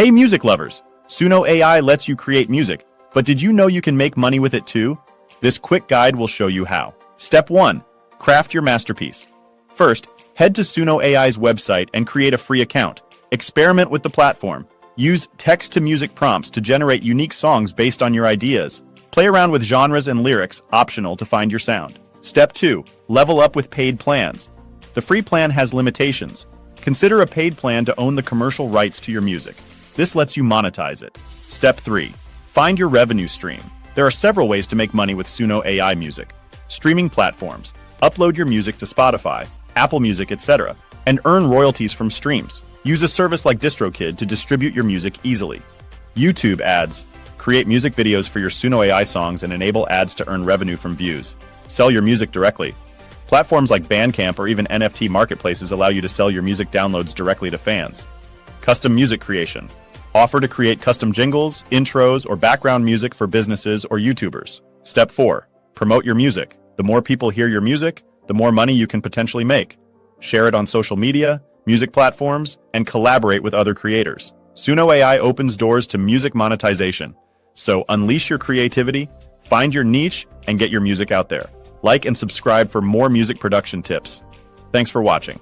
Hey music lovers! Suno AI lets you create music, but did you know you can make money with it too? This quick guide will show you how. Step 1. Craft your masterpiece. First, head to Suno AI's website and create a free account. Experiment with the platform. Use text-to-music prompts to generate unique songs based on your ideas. Play around with genres and lyrics, optional to find your sound. Step 2. Level up with paid plans. The free plan has limitations. Consider a paid plan to own the commercial rights to your music. This lets you monetize it. Step 3. Find your revenue stream. There are several ways to make money with Suno AI music. Streaming platforms. Upload your music to Spotify, Apple Music, etc., and earn royalties from streams. Use a service like DistroKid to distribute your music easily. YouTube ads. Create music videos for your Suno AI songs and enable ads to earn revenue from views. Sell your music directly. Platforms like Bandcamp or even NFT marketplaces allow you to sell your music downloads directly to fans. Custom music creation. Offer to create custom jingles, intros, or background music for businesses or YouTubers. Step 4. Promote your music. The more people hear your music, the more money you can potentially make. Share it on social media, music platforms, and collaborate with other creators. Suno AI opens doors to music monetization. So unleash your creativity, find your niche, and get your music out there. Like and subscribe for more music production tips. Thanks for watching.